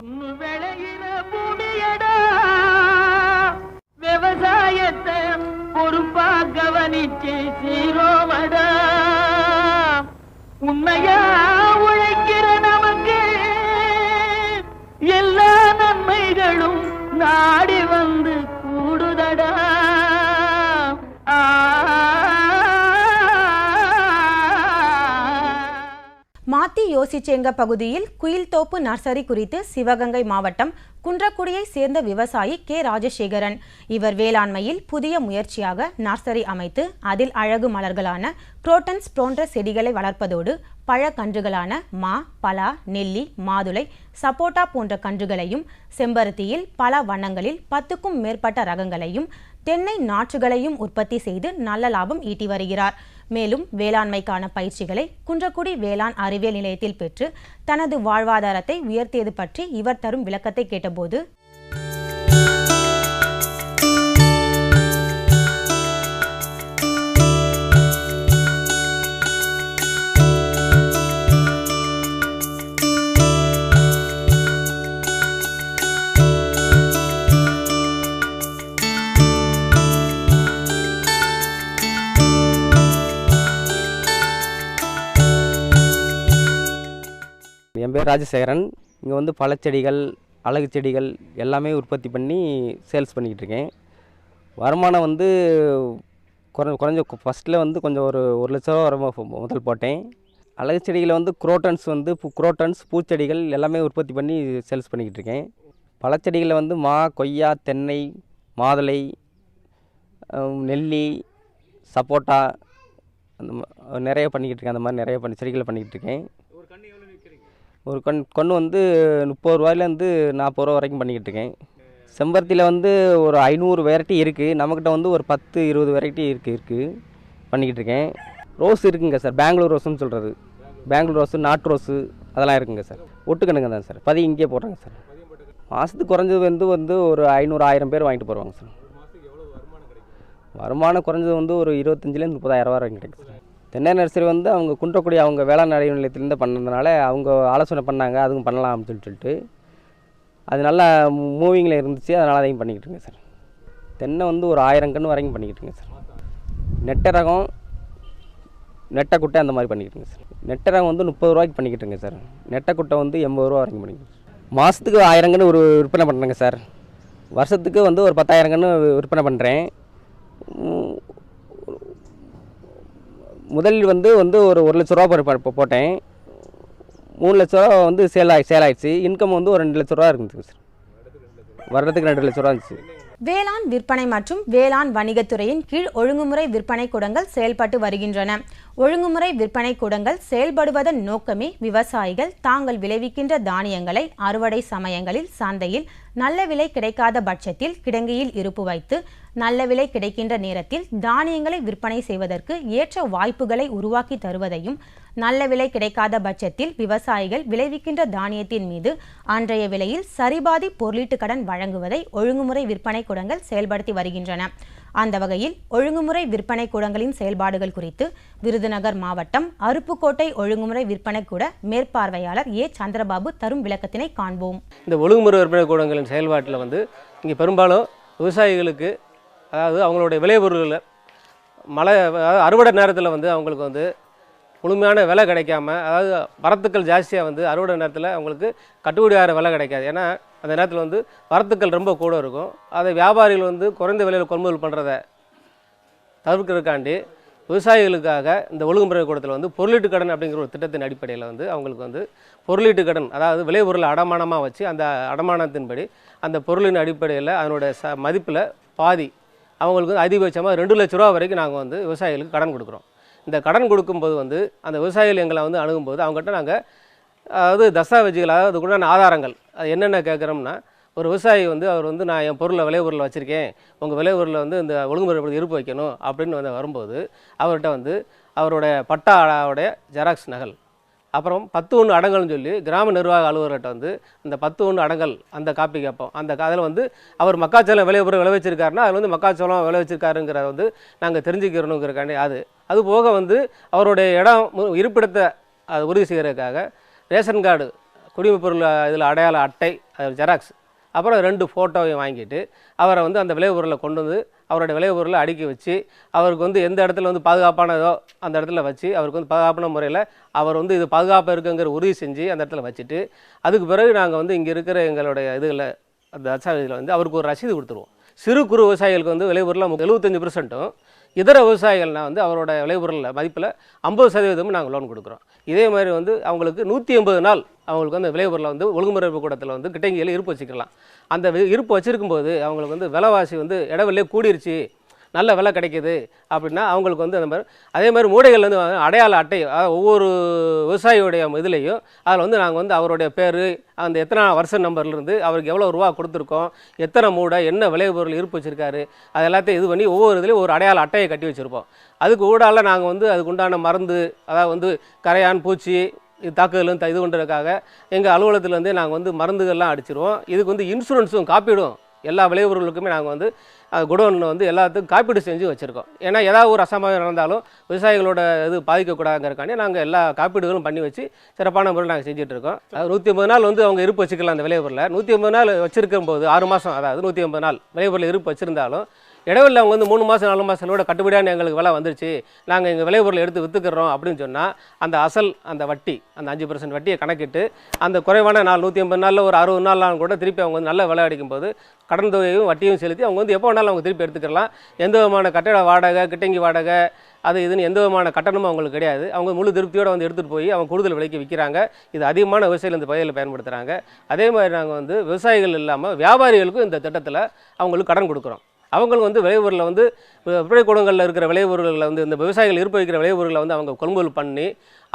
விளையிற பூமியடா விவசாயத்தை பொறுப்பா கவனிச்சு சீரோமடா உண்மையா உழைக்கிற நமக்கு எல்லா நன்மைகளும் நாடி வந்து கூடுதடா. மாத்தி யோசிச்சேங்க பகுதியில் குயில்தோப்பு நர்சரி குறித்து சிவகங்கை மாவட்டம் குன்றக்குடியை சேர்ந்த விவசாயி கே ராஜசேகரன். இவர் வேளாண்மையில் புதிய முயற்சியாக நர்சரி அமைத்து அதில் அழகு மலர்களான குரோட்டன்ஸ் போன்ற செடிகளை வளர்ப்பதோடு பழக்கன்றுகளான மா, பலா, நெல்லி, மாதுளை, சப்போட்டா போன்ற கன்றுகளையும், செம்பருத்தியில் பல வண்ணங்களில் 10க்கும் மேற்பட்ட ரகங்களையும், தென்னை நாற்றுகளையும் உற்பத்தி செய்து நல்ல லாபம் ஈட்டி வருகிறார். மேலும் வேளாண்மைக்கான பயிற்சிகளை குன்றக்குடி வேளாண் அறிவியல் நிலையத்தில் பெற்று தனது வாழ்வாதாரத்தை உயர்த்தியது பற்றி இவர் தரும் விளக்கத்தை கேட்டபோது, என் பேர் ராஜசேகரன். இங்கே வந்து பழச்செடிகள், அழகு செடிகள் எல்லாமே உற்பத்தி பண்ணி சேல்ஸ் பண்ணிக்கிட்டு இருக்கேன். வருமானம் வந்து குறைஞ்ச ஃபஸ்ட்டில் வந்து கொஞ்சம் ஒரு 1 லட்ச ரூபா முதல் போட்டேன். அழகு செடிகளை வந்து குரோட்டன்ஸ் பூச்செடிகள் எல்லாமே உற்பத்தி பண்ணி சேல்ஸ் பண்ணிக்கிட்டு இருக்கேன். பழச்செடிகளில் வந்து மா, கொய்யா, தென்னை, மாதுளை, நெல்லி, சப்போட்டா அந்த நிறைய பண்ணிக்கிட்டு இருக்கேன். அந்த மாதிரி நிறைய செடிகளை பண்ணிக்கிட்டு இருக்கேன். ஒரு கன்று வந்து 30 ரூபாயிலேருந்து 40 ரூபா வரைக்கும் பண்ணிக்கிட்டு இருக்கேன். செம்பருத்தியில் வந்து ஒரு 500 வெரைட்டி இருக்குது. நம்மக்கிட்ட வந்து ஒரு 10-20 வெரைட்டி இருக்குது பண்ணிக்கிட்டு இருக்கேன். ரோஸ் இருக்குங்க சார், பெங்களூர் ரோஸுன்னு சொல்கிறது. பெங்களூர் ரோஸு, நாட்டு ரோஸு அதெல்லாம் இருக்குங்க சார். ஒட்டுக்கணுங்க தான் சார், பதியம் இங்கே போடுறாங்க சார். மாதத்துக்கு குறைஞ்சது வந்து ஒரு 500-1000 பேர் வாங்கிட்டு போடுவாங்க சார். வருமானம் குறைஞ்சது வந்து ஒரு 25,000-30,000 ரூபா வரைக்கும் கிடைக்கும் சார். தென்னை நர்சரி வந்து அவங்க குன்றக்குடி அவங்க வேளாண் அறிவியல் நிலையத்திலேருந்து பண்ணதுனால அவங்க ஆலோசனை பண்ணாங்க, அதுவும் பண்ணலாம் அப்படின்னு சொல்லிட்டு. அது நல்லா மூவிங்கில் இருந்துச்சு, அதனால் அதையும் பண்ணிக்கிட்டு இருக்கேன் சார். தென்னை வந்து ஒரு 1000 கன்று வரைக்கும் பண்ணிக்கிட்டு இருக்கேன் சார். நெட்டை ரகம், நெட்டை குட்டை அந்த மாதிரி பண்ணிக்கிட்டு இருக்கேன் சார். நெட்டை ரகம் வந்து 30 ரூபாய்க்கு பண்ணிக்கிட்டு இருக்கேன் சார். நெட்டை குட்டை வந்து 80 ரூபா வரைக்கும் பண்ணிக்கிட்டு இருக்கேன். மாதத்துக்கு 1000 கன்று ஒரு விற்பனை பண்ணுறேங்க சார். வருஷத்துக்கு வந்து ஒரு 10,000 கன்று விற்பனை பண்ணுறேன். முதலில் வந்து ஒரு 1 லட்ச ரூபா போட்டேன். 3 லட்ச ரூபா வந்து சேல் ஆயிடுச்சு. இன்கம் வந்து ஒரு 2 லட்ச ரூபா இருக்குங்க சார். வருடத்துக்கு 2 லட்ச ரூபா இருந்துச்சு. வேளாண் விற்பனை மற்றும் வேளாண் வணிகத்துறையின் கீழ் ஒழுங்குமுறை விற்பனை கூடங்கள் செயல்பட்டு வருகின்றன. ஒழுங்குமுறை விற்பனை கூடங்கள் செயல்படுவதன் நோக்கமே விவசாயிகள் தாங்கள் விளைவிக்கின்ற தானியங்களை அறுவடை சமயங்களில் சந்தையில் நல்ல விலை கிடைக்காத பட்சத்தில் கிடங்கியில் இருப்பு வைத்து நல்ல விலை கிடைக்கின்ற நேரத்தில் தானியங்களை விற்பனை செய்வதற்கு ஏற்ற வாய்ப்புகளை உருவாக்கி தருவதையும், நல்ல விலை கிடைக்காத பட்சத்தில் விவசாயிகள் விளைவிக்கின்ற தானியத்தின் மீது அன்றைய விலையில் சரிபாதி பொருளீட்டு கடன் வழங்குவதை ஒழுங்குமுறை விற்பனை கூடங்கள் செயல்படுத்தி வருகின்றன. அந்த வகையில் ஒழுங்குமுறை விற்பனை கூடங்களின் செயல்பாடுகள் குறித்து விருதுநகர் மாவட்டம் அருப்புக்கோட்டை ஒழுங்குமுறை விற்பனை கூட மேற்பார்வையாளர் ஏ சந்திரபாபு தரும் விளக்கத்தினை காண்போம். இந்த ஒழுங்குமுறை விற்பனை கூடங்களின் செயல்பாட்டில் வந்து இங்கே பெரும்பாலும் விவசாயிகளுக்கு, அதாவது அவங்களுடைய விளைபொருள்களை அறுவடை நேரத்தில் வந்து அவங்களுக்கு வந்து முழுமையான விலை கிடைக்காம, அதாவது வரத்துக்கள் ஜாஸ்தியாக வந்து அறுவடை நேரத்தில் அவங்களுக்கு கட்டுப்படியாகிற விலை கிடைக்காது. ஏன்னா அந்த நேரத்தில் வந்து வரத்துக்கள் ரொம்ப கூட இருக்கும். அதை வியாபாரிகள் வந்து குறைந்த விலையில் கொள்முதல் பண்ணுறத தவிர்க்கிறதுக்காண்டி விவசாயிகளுக்காக இந்த ஒழுங்குமுறை கூடத்தில் வந்து பொருளீட்டு கடன் அப்படிங்கிற ஒரு திட்டத்தின் அடிப்படையில் வந்து அவங்களுக்கு வந்து பொருளீட்டு கடன், அதாவது விளைபொருளை அடமானமாக வச்சு அந்த அடமானத்தின்படி அந்த பொருளின் அடிப்படையில் அதனுடைய மதிப்பில் பாதி அவங்களுக்கு வந்து அதிகபட்சமாக 2 லட்ச ரூபா வரைக்கும் நாங்கள் வந்து விவசாயிகளுக்கு கடன் கொடுக்குறோம். இந்த கடன் கொடுக்கும்போது வந்து அந்த விவசாயிகள் எங்களை வந்து அணுகும்போது அவங்ககிட்ட நாங்கள் அதாவது தஸ்தாவேஜுகள், அதாவது அதுக்குண்டான ஆதாரங்கள் அது என்னென்ன கேட்குறோம்னா, ஒரு விவசாயி வந்து அவர் வந்து நான் என் விளைபொருளை வச்சுருக்கேன், உங்கள் விளைபொருளை வந்து இந்த ஒழுங்குமுறை இருப்பு வைக்கணும் அப்படின்னு வந்து வரும்போது அவர்கிட்ட வந்து அவருடைய பட்டாவுடைய ஜெராக்ஸ் நகல், அப்புறம் 10(1) அடங்கல்னு சொல்லி கிராம நிர்வாக அலுவலர்கிட்ட வந்து இந்த 10(1) அடங்கல் அந்த காப்பி கேட்போம். அந்த அதில் வந்து அவர் மக்காச்சோளம் விளைபொருள் விளைவிச்சிருக்காருன்னா அதில் வந்து மக்காச்சோளம் விளைவிச்சிருக்காருங்கிறத வந்து நாங்கள் தெரிஞ்சுக்கிறணுங்கிறக்காண்டி அது போக வந்து அவருடைய இருப்பிடத்தை அது உறுதி செய்கிறதுக்காக ரேஷன் கார்டு குடிமைப் பொருள் இதில் அடையாள அட்டை ஜெராக்ஸ் அப்புறம் 2 ஃபோட்டோவையும் வாங்கிட்டு அவரை வந்து அந்த விளைபொருளை கொண்டு வந்து அவருடைய விளைபொருளை அடுக்கி வச்சு அவருக்கு வந்து எந்த இடத்துல வந்து பாதுகாப்பானதோ அந்த இடத்துல வச்சு அவருக்கு வந்து பாதுகாப்பான முறையில் அவர் வந்து இது பாதுகாப்பாக இருக்குங்கிற உறுதி செஞ்சு அந்த இடத்துல வச்சுட்டு அதுக்கு பிறகு நாங்கள் வந்து இங்கே இருக்கிற எங்களுடைய இதில் அந்த தசாவதியில் வந்து அவருக்கு ஒரு ரசீது கொடுத்துருவோம். சிறு குறு விவசாயிகளுக்கு வந்து விளைபொருளில் 75%, இதர விவசாயிகள்னால் வந்து அவரோட விளைபொருளில் மதிப்பில் 50% நாங்கள் லோன் கொடுக்குறோம். இதே மாதிரி வந்து அவங்களுக்கு 180 நாள் அவங்களுக்கு வந்து விளைபொருளை வந்து ஒழுங்குமுறை கூடத்தில் வந்து கிட்டங்கியில் இருப்பு வச்சுக்கலாம். அந்த இருப்பு வச்சுருக்கும்போது அவங்களுக்கு வந்து விலைவாசி வந்து இடவிலே கூடிருச்சு, நல்ல விலை கிடைக்கிது அப்படின்னா அவங்களுக்கு வந்து அந்த மாதிரி அதே மாதிரி மூடைகள் வந்து அடையாள அட்டை ஒவ்வொரு விவசாயியுடைய இதுலேயும் அதில் வந்து நாங்கள் வந்து அவருடைய பேர் அந்த எத்தனை வருஷம் நம்பர்லேருந்து அவருக்கு எவ்வளோ ரூபா கொடுத்துருக்கோம், எத்தனை மூடை, என்ன விளைபொருள் இருப்பு வச்சுருக்காரு, அது எல்லாத்தையும் இது பண்ணி ஒவ்வொரு இதுலேயும் ஒரு அடையாள அட்டையை கட்டி வச்சுருப்போம். அதுக்கு ஊடால நாங்கள் வந்து அதுக்கு உண்டான மருந்து அதாவது வந்து கரையான் பூச்சி தாக்குதலும் இது பண்ணுறதுக்காக எங்கள் அலுவலகத்துலேருந்தே நாங்கள் வந்து மருந்துகள்லாம் அடிச்சிருவோம். இதுக்கு வந்து இன்சூரன்ஸும் காப்பீடும் எல்லா விளைபொருளுக்குமே நாங்கள் வந்து குடோனில் வந்து எல்லாத்துக்கும் காப்பீடு செஞ்சு வச்சுருக்கோம். ஏன்னா ஏதாவது ஒரு அசம்பாவிதம் நடந்தாலும் விவசாயிகளோட இது பாதிக்கக்கூடாதுங்கிறக்காண்டி நாங்கள் எல்லா காப்பீடுகளும் பண்ணி வச்சு சிறப்பான முறையில் நாங்கள் செஞ்சுட்ருக்கோம். அது 180 நாள் வந்து அவங்க இருப்பு வச்சுக்கலாம். அந்த விளைபொருளை 180 நாள் வச்சுருக்கும் போது 6 மாதம் அதாவது 180 நாள் விளைபொருள் இருப்பு வச்சுருந்தாலும் இடைவெளியில் அவங்க வந்து 3 மாதம் 4 மாதங்களோட கட்டுப்படியான எங்களுக்கு விலை வந்துருச்சு, நாங்கள் எங்கள் விளைபொருளை எடுத்து விற்றுக்கிறோம் அப்படின்னு சொன்னால் அந்த அசல் அந்த வட்டி அந்த 5% வட்டியை கணக்கிட்டு அந்த குறைவான நாள் 180 நாளில் ஒரு 60 நாள் கூட திருப்பி அவங்க வந்து நல்ல விலை அடிக்கும்போது கடன் தொகையும் வட்டியும் செலுத்தி அவங்க வந்து எப்போ வேணாலும் அவங்க திருப்பி எடுத்துக்கலாம். எந்த விதமான கட்டட வாடகை கிட்டங்கி வாடகை அது இதுன்னு எந்த விதமான கட்டணமும் அவங்களுக்கு கிடையாது. அவங்க முழு திருப்தியோடு வந்து எடுத்துகிட்டு போய் அவங்க கூடுதல் விலைக்கு விற்கிறாங்க. இது அதிகமான விவசாயிகள் இந்த பகுதியில் பயன்படுத்துகிறாங்க. அதே மாதிரி நாங்கள் வந்து விவசாயிகள் இல்லாமல் வியாபாரிகளுக்கும் இந்த திட்டத்தில் அவங்களுக்கு கடன் கொடுக்குறோம். அவங்களுக்கு வந்து விளைபொருளில் வந்து விற்பனைக்கூடங்களில் இருக்கிற விளைபொருள்களை வந்து இந்த விவசாயிகள் இருப்பு வைக்கிற விளைபொருளை வந்து அவங்க கொள்முதல் பண்ணி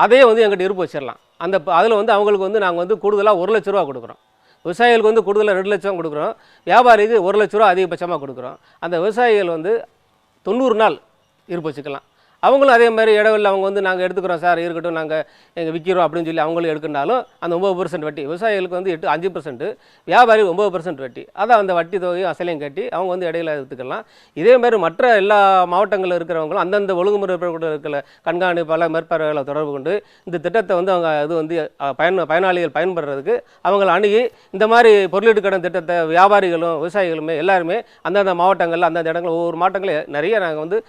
அதே வந்து எங்கிட்ட இருப்பு வச்சிடலாம். அந்த அதில் வந்து அவங்களுக்கு வந்து நாங்கள் வந்து கூடுதலாக 1 லட்ச ரூபா கொடுக்குறோம். விவசாயிகளுக்கு வந்து கூடுதலாக 2 லட்சம் கொடுக்குறோம். வியாபாரிக்கு 1 லட்ச ரூபா அதிகபட்சமாக கொடுக்குறோம். அந்த விவசாயிகள் வந்து 90 நாள் இருப்பு வச்சுக்கலாம். அவங்களும் அதே மாதிரி இடைவெளியில் அவங்க வந்து நாங்கள் எடுத்துக்கிறோம் சார் இருக்கட்டும் நாங்கள் எங்கள் விற்கிறோம் அப்படின்னு சொல்லி அவங்களும் எடுக்கினாலும் அந்த 9% வட்டி விவசாயிகளுக்கு வந்து 5%, வியாபாரி 9% வட்டி, அதான் அந்த வட்டி தொகையும் அசலையும் கட்டி அவங்க வந்து இடையில எடுத்துக்கலாம். இதே மாதிரி மற்ற எல்லா மாவட்டங்களில் இருக்கிறவங்களும் அந்தந்த ஒழுங்குமுறை இருக்கிற கண்காணிப்பாளர் மேற்பார்வையாளரை தொடர்பு கொண்டு இந்த திட்டத்தை வந்து அவங்க இது வந்து பயனாளிகள் பயன்படுறதுக்கு அவங்களை அணுகி இந்த மாதிரி பொருளீட்டு கடன் திட்டத்தை வியாபாரிகளும் விவசாயிகளுமே எல்லாருமே அந்தந்த மாவட்டங்களில் அந்தந்த இடங்கள் ஒவ்வொரு மாவட்டங்களில் நிறைய நாங்கள் வந்து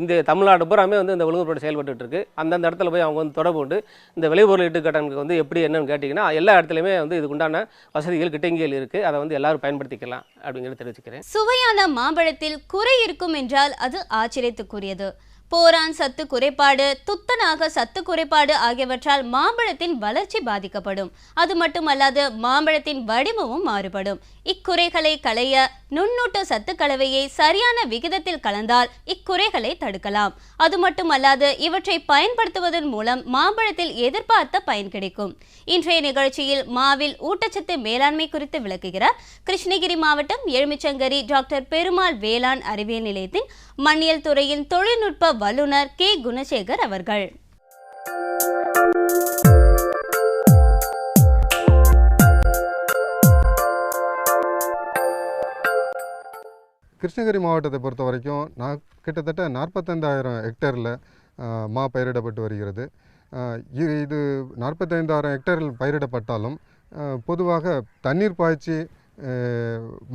இந்த தமிழ்நாடு பூராமே வந்து இந்த ஒழுங்குமுறை செயல்பட்டு இருக்கு. அந்தந்த இடத்துல போய் அவங்க வந்து தொடர்பு கொண்டு இந்த விளைபொருளீட்டு கடனுக்கு வந்து எப்படி என்னன்னு கேட்டிங்கன்னா எல்லா இடத்துலையுமே வந்து இதுக்குண்டான வசதிகள் கிட்டங்கிகள் இருக்குது. அதை வந்து எல்லாரும் பயன்படுத்திக்கலாம் அப்படிங்கிறத தெரிவிச்சுக்கிறேன். சுவையான மாம்பழத்தில் குறை இருக்கும் என்றால் அது ஆச்சரியத்துக்குரியது. போரான் சத்து குறைபாடு, துத்தநாக சத்து குறைபாடு ஆகியவற்றால் மாம்பழத்தின் வளர்ச்சி பாதிக்கப்படும். அது மட்டுமல்லாது மாம்பழத்தின் வடிவமும் மாறுபடும். இக்குறைகளை களைய நுண்ணூட்ட சத்து கலவையை சரியான விகிதத்தில் கலந்தால் இக்குறைகளை தடுக்கலாம். அது மட்டுமல்லாது இவற்றை பயன்படுத்துவதன் மூலம் மாம்பழத்தில் எதிர்பார்த்த பயன் கிடைக்கும். இன்றைய நிகழ்ச்சியில் மாவில் ஊட்டச்சத்து மேலாண்மை குறித்து விளக்குகிறார் கிருஷ்ணகிரி மாவட்டம் எலுமிச்சங்கரி டாக்டர் பெருமாள் வேளாண் அறிவியல் நிலையத்தின் மண்ணியல் துறையின் தொழில்நுட்ப வல்லுநர் கே குணசேகர் அவர்கள். கிருஷ்ணகிரி மாவட்டத்தை பொறுத்த வரைக்கும் கிட்டத்தட்ட 45,000 ஹெக்டேரில் மா பயிரிடப்பட்டு வருகிறது. இது 45,000 ஹெக்டேரில் பயிரிடப்பட்டாலும் பொதுவாக தண்ணீர் பாய்ச்சி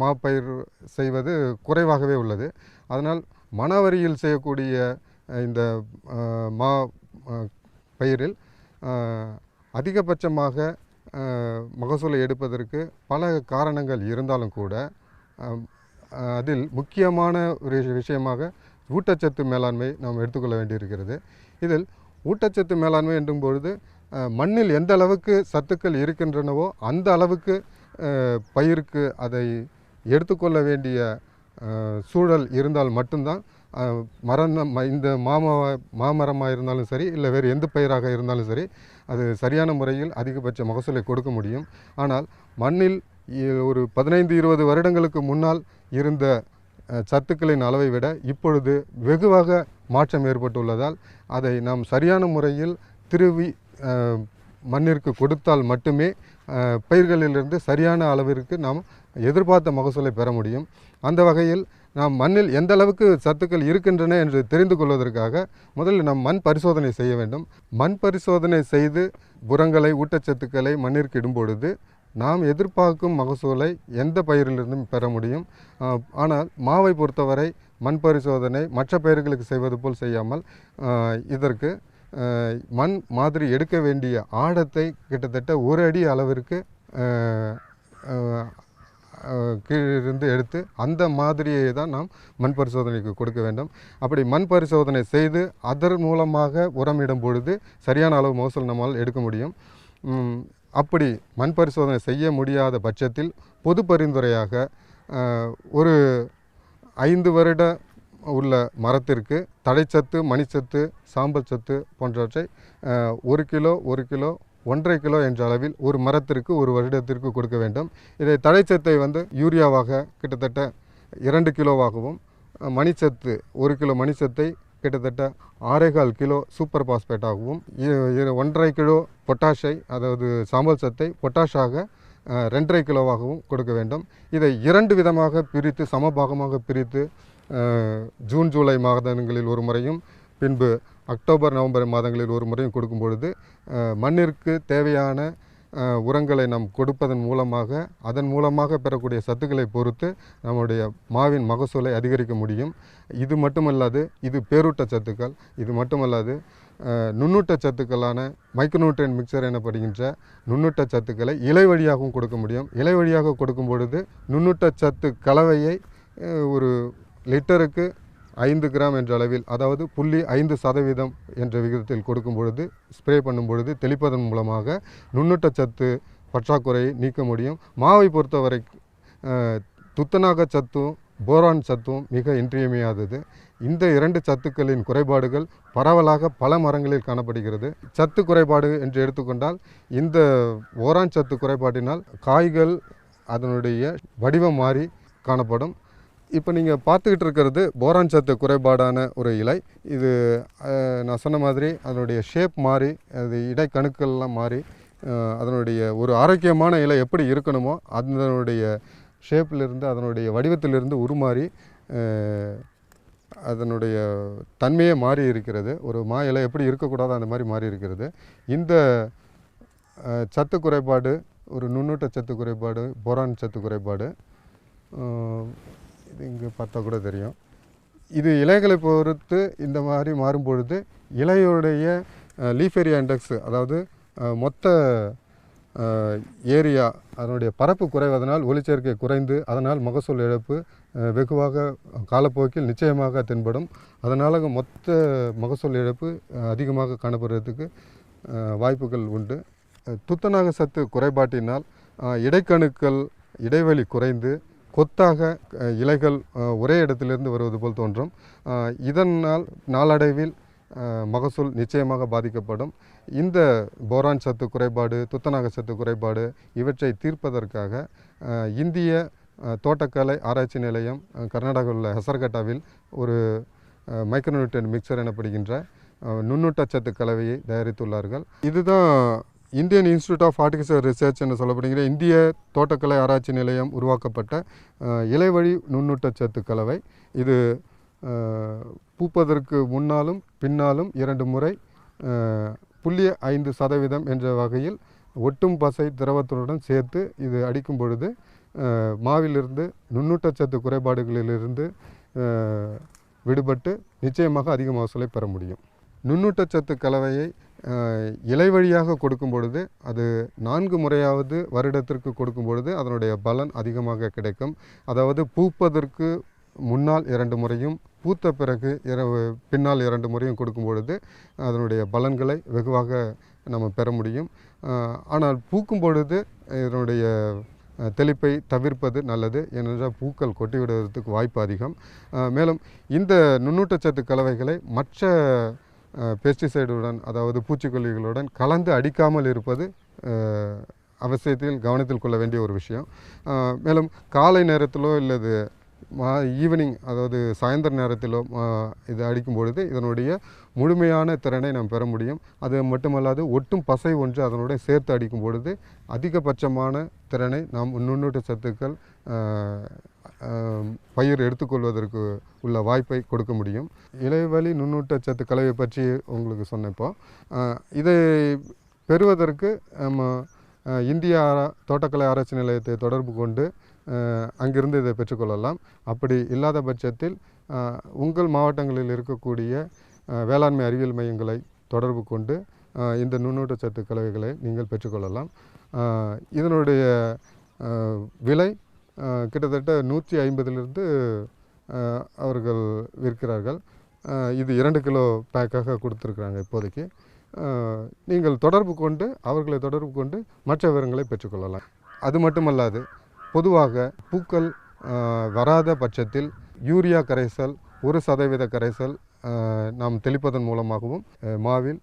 மா பயிர் செய்வது குறைவாகவே உள்ளது. அதனால் மணவரியில் செய்யக்கூடிய இந்த மா பயிரில் அதிகபட்சமாக மகசூலை எடுப்பதற்கு பல காரணங்கள் இருந்தாலும் கூட அதில் முக்கியமான ஒரு விஷயமாக ஊட்டச்சத்து மேலாண்மை நாம் எடுத்துக்கொள்ள வேண்டியிருக்கிறது. இதில் ஊட்டச்சத்து மேலாண்மை என்றும் பொழுது மண்ணில் எந்த அளவுக்கு சத்துக்கள் இருக்கின்றனவோ அந்த அளவுக்கு பயிருக்கு அதை எடுத்துக்கொள்ள வேண்டிய சூழல் இருந்தால் மட்டும்தான் இந்த மாமரமாக இருந்தாலும் சரி இல்லை வேறு எந்த பயிராக இருந்தாலும் சரி அது சரியான முறையில் அதிகபட்ச மகசூலை கொடுக்க முடியும். ஆனால் மண்ணில் ஒரு 15-20 வருடங்களுக்கு முன்னால் இருந்த சத்துக்களின் அளவை விட இப்பொழுது வெகுவாக மாற்றம் ஏற்பட்டுள்ளதால் அதை நாம் சரியான முறையில் திருவி மண்ணிற்கு கொடுத்தால் மட்டுமே பயிர்களிலிருந்து சரியான அளவிற்கு நாம் எதிர்பார்த்த மகசூலை பெற முடியும். அந்த வகையில் நாம் மண்ணில் எந்த அளவுக்கு சத்துக்கள் இருக்கின்றன என்று தெரிந்து கொள்வதற்காக முதலில் நாம் மண் பரிசோதனை செய்ய வேண்டும். மண் பரிசோதனை செய்து உரங்களை ஊட்டச்சத்துக்களை மண்ணிற்கு இடும் பொழுது நாம் எதிர்பார்க்கும் மகசூலை எந்த பயிரிலிருந்தும் பெற முடியும். ஆனால் மாவை பொறுத்தவரை மண் பரிசோதனை மற்ற பயிர்களுக்கு செய்வது போல் செய்யாமல் இதற்கு மண் மாதிரி எடுக்க வேண்டிய ஆழத்தை கிட்டத்தட்ட 1 அடி அளவிற்கு கீழிருந்து எடுத்து அந்த மாதிரியை தான் நாம் மண் பரிசோதனைக்கு கொடுக்க வேண்டும். அப்படி மண் பரிசோதனை செய்து அதன் மூலமாக உரமிடும் பொழுது சரியான அளவு மகசூல் நம்மால் எடுக்க முடியும். அப்படி மண் பரிசோதனை செய்ய முடியாத பட்சத்தில் பொது பரிந்துரையாக ஒரு 5 வருட உள்ள மரத்திற்கு தழைச்சத்து, மணிச்சத்து, சாம்பல் சத்து போன்றவற்றை 1 கிலோ 1.5 கிலோ என்ற அளவில் ஒரு மரத்திற்கு 1 வருடத்திற்கு கொடுக்க வேண்டும். இதை தழைச்சத்தை யூரியாவாக கிட்டத்தட்ட 2 கிலோவாகவும், மணிச்சத்து 1 கிலோ மணிச்சத்தை கிட்டத்தட்ட 6.25 கிலோ சூப்பர் பாஸ்பேட்டாகவும், 1.5 கிலோ பொட்டாஷை அதாவது சாம்பல் சத்தை பொட்டாஷாக 2.5 கிலோவாகவும் கொடுக்க வேண்டும். இதை 2 விதமாக பிரித்து சமபாகமாக பிரித்து ஜூன் ஜூலை மாதங்களில் ஒரு முறையும் பின்பு அக்டோபர் நவம்பர் மாதங்களில் ஒரு முறையும் கொடுக்கும் பொழுது மண்ணிற்கு தேவையான உரங்களை நாம் கொடுப்பதன் மூலமாக அதன் மூலமாக பெறக்கூடிய சத்துக்களை பொறுத்து நம்முடைய மாவின் மகசூலை அதிகரிக்க முடியும். இது மட்டுமல்லாது இது பேரூட்ட சத்துக்கள், இது மட்டுமல்லாது நுண்ணூட்ட சத்துக்களான மைக்ரோநியூட்ரியன்ட் மிக்சர் எனப்படுகின்ற நுண்ணூட்ட சத்துக்களை இலை வழியாகவும் கொடுக்க முடியும். இலை வழியாக கொடுக்கும் பொழுது நுண்ணூட்ட சத்து கலவையை ஒரு லிட்டருக்கு 5 கிராம் என்ற அளவில், அதாவது 0.5% என்ற விகிதத்தில் கொடுக்கும் பொழுது, ஸ்ப்ரே பண்ணும் பொழுது, தெளிப்பதன் மூலமாக நுண்ணூட்ட சத்து பற்றாக்குறையை நீக்க முடியும். மாவை பொறுத்தவரை துத்தநாக சத்தும் போரான் சத்தும் மிக இன்றியமையாதது. இந்த 2 சத்துக்களின் குறைபாடுகள் பரவலாக பல மரங்களில் காணப்படுகிறது. சத்து குறைபாடு என்று எடுத்துக்கொண்டால் இந்த போரான் சத்து குறைபாட்டினால் காய்கள் அதனுடைய வடிவம் மாறி காணப்படும். இப்போ நீங்கள் பார்த்துக்கிட்டு இருக்கிறது போரான் சத்து குறைபாடான ஒரு இலை. இது நான் சொன்ன மாதிரி அதனுடைய ஷேப் மாறி, அது இடைக்கணுக்கள்லாம் மாறி, அதனுடைய ஒரு ஆரோக்கியமான இலை எப்படி இருக்கணுமோ அதனுடைய ஷேப்பிலிருந்து அதனுடைய வடிவத்திலிருந்து உருமாறி அதனுடைய தன்மையே மாறி இருக்கிறது. ஒரு மா இலை எப்படி இருக்கக்கூடாதோ அந்த மாதிரி மாறி இருக்கிறது. இந்த சத்து குறைபாடு ஒரு நுண்ணூட்ட சத்து குறைபாடு, போரான் சத்து குறைபாடு. இது இங்கே பார்த்தா கூட தெரியும். இது இலைகளை பொறுத்து இந்த மாதிரி மாறும்பொழுது இலையுடைய லீஃப் ஏரியா இண்டெக்ஸ், அதாவது மொத்த ஏரியா அதனுடைய பரப்பு குறைவதனால் ஒளிச்சேர்க்கை குறைந்து அதனால் மகசூல் இழப்பு வெகுவாக காலப்போக்கில் நிச்சயமாக தென்படும். அதனால் மொத்த மகசூல் இழப்பு அதிகமாக காணப்படுறதுக்கு வாய்ப்புகள் உண்டு. துத்தநாக சத்து குறைபாட்டினால் இடைக்கணுக்கள் இடைவெளி குறைந்து கொத்தாக இலைகள் ஒரே இடத்திலிருந்து வருவது போல் தோன்றும். இதனால் நாளடைவில் மகசூல் நிச்சயமாக பாதிக்கப்படும். இந்த போரான் சத்து குறைபாடு, துத்தநாக சத்து குறைபாடு இவற்றை தீர்ப்பதற்காக இந்திய தோட்டக்கலை ஆராய்ச்சி நிலையம் கர்நாடகாவில் உள்ள ஹசர்கட்டாவில் ஒரு மைக்ரோநியூட்ரியன்ட் மிக்சர் எனப்படுகின்ற நுண்ணூட்ட சத்து கலவையை தயாரித்துள்ளார்கள். இதுதான் Indian institute of horticulture research என்று சொல்லப்படுகிற இந்திய தோட்டக்கலை ஆராய்ச்சி நிலையம் உருவாக்கப்பட்ட இலைவழி நுண்ணூட்ட சத்து கலவை. இது பூப்பதற்கு முன்னாலும் பின்னாலும் 2 முறை 0.5% என்ற வகையில் ஒட்டும் பசை திரவத்துடன் சேர்த்து இது அடிக்கும் பொழுது மாவிலிருந்து நுண்ணூட்டச்சத்து குறைபாடுகளிலிருந்து விடுபட்டு நிச்சயமாக அதிக மகசூலை பெற முடியும். நுண்ணூட்டச்சத்து கலவையை இலை வழியாக கொடுக்கும் பொழுது அது 4 முறையாவது வருடத்திற்கு கொடுக்கும் பொழுது அதனுடைய பலன் அதிகமாக கிடைக்கும். அதாவது பூப்பதற்கு முன்னால் 2 முறையும் பூத்த பிறகு பின்னால் 2 முறையும் கொடுக்கும் பொழுது அதனுடைய பலன்களை வெகுவாக நம்ம பெற முடியும். ஆனால் பூக்கும் பொழுது இதனுடைய தெளிப்பை தவிர்ப்பது நல்லது. ஏனென்றால் பூக்கள் கொட்டிவிடுவதற்கு வாய்ப்பு அதிகம். மேலும் இந்த நுண்ணூட்டச்சத்து கலவைகளை மற்ற பெஸ்டிசைடுடன், அதாவது பூச்சிக்கொல்லிகளுடன் கலந்து அடிக்காமல் இருப்பது அவசியத்தில் கவனத்தில் கொள்ள வேண்டிய ஒரு விஷயம். மேலும் காலை நேரத்திலோ இல்லது ஈவினிங் அதாவது சாயந்தர நேரத்திலோ இது அடிக்கும் பொழுது இதனுடைய முழுமையான திறனை நாம் பெற முடியும். அது மட்டுமல்லாது ஒட்டும் பசை ஒன்று அதனுடைய சேர்த்து அடிக்கும் பொழுது அதிகபட்சமான திறனை நாம் நுண்ணூட்ட சத்துக்கள் பயிர் எடுத்துக்கொள்வதற்கு உள்ள வாய்ப்பை கொடுக்க முடியும். இலைவழி நுண்ணூட்டச்சத்து கலவை பற்றி உங்களுக்கு சொன்னப்போ இதை பெறுவதற்கு நம்ம இந்திய தோட்டக்கலை ஆராய்ச்சி நிலையத்தை தொடர்பு கொண்டு அங்கிருந்து இதை பெற்றுக்கொள்ளலாம். அப்படி இல்லாத பட்சத்தில் உங்கள் மாவட்டங்களில் இருக்கக்கூடிய வேளாண்மை அறிவியல் மையங்களை தொடர்பு கொண்டு இந்த நுண்ணூட்டச்சத்து கலவைகளை நீங்கள் பெற்றுக்கொள்ளலாம். இதனுடைய விலை கிட்டத்தட்ட 150 அவர்கள் விற்கிறார்கள். இது 2 கிலோ பேக்காக கொடுத்துருக்குறாங்க இப்போதைக்கு. நீங்கள் தொடர்பு கொண்டு அவர்களை தொடர்பு கொண்டு மற்ற விவரங்களை பெற்றுக்கொள்ளலாம். அது மட்டுமல்லாது பொதுவாக பூக்கள் வராத பட்சத்தில் யூரியா கரைசல் 1% கரைசல் நாம் தெளிப்பதன் மூலமாகவும் மாவில்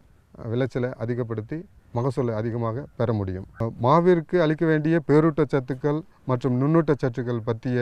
விளைச்சலை அதிகப்படுத்தி மகசூலை அதிகமாக பெற முடியும். மாவிற்கு அளிக்க வேண்டிய பேரூட்டச்சத்துக்கள் மற்றும் நுண்ணூட்டச்சத்துக்கள் பற்றிய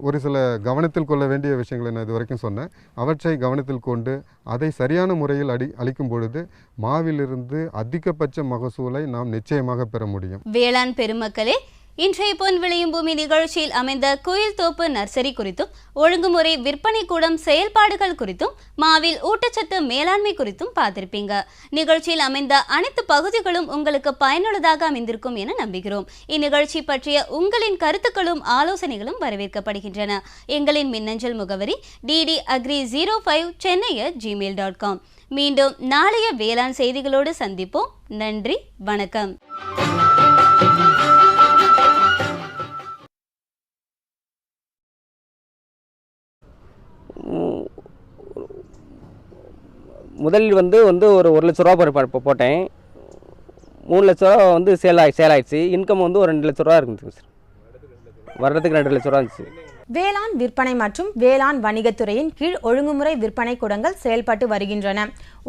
ஒரு சில கவனத்தில் கொள்ள வேண்டிய விஷயங்களை நான் இது வரைக்கும் சொன்னேன். அவற்றை கவனத்தில் கொண்டு அதை சரியான முறையில் அளிக்கும் பொழுது மாவிலிருந்து அதிகபட்ச மகசூலை நாம் நிச்சயமாக பெற முடியும். வேளாண் பெருமக்களே, இன்றைய பொன் விளையும் பூமி நிகழ்ச்சியில் அமைந்த குயில் தோப்பு நர்சரி குறித்தும் ஒழுங்குமுறை விற்பனை கூடம் செயல்பாடுகள் குறித்தும் மாவில் ஊட்டச்சத்து மேலாண்மை குறித்தும் பார்த்திருப்பீங்க. நிகழ்ச்சியில் அமைந்த அனைத்து பகுதிகளும் உங்களுக்கு பயனுள்ளதாக அமைந்திருக்கும் என நம்புகிறோம். இந்நிகழ்ச்சி பற்றிய உங்களின் கருத்துக்களும் ஆலோசனைகளும் வரவேற்கப்படுகின்றன. எங்களின் மின்னஞ்சல் முகவரி ddagri05chennai@gmail.com. மீண்டும் நாளைய வேளாண் செய்திகளோடு சந்திப்போம். நன்றி, வணக்கம். முதலில் வந்து ஒரு 1 லட்ச ரூபா போட்டேன். 3 லட்ச ரூபா வந்து சேல் ஆயிடுச்சு. இன்கம் வந்து ஒரு 2 லட்ச ரூபா இருக்குங்க சார். வருடத்துக்கு 2 லட்ச ரூபா இருந்துச்சு. வேளாண் விற்பனை மற்றும் வேளாண் வணிகத்துறையின் கீழ் ஒழுங்குமுறை விற்பனை கூடங்கள் செயல்பட்டு வருகின்றன.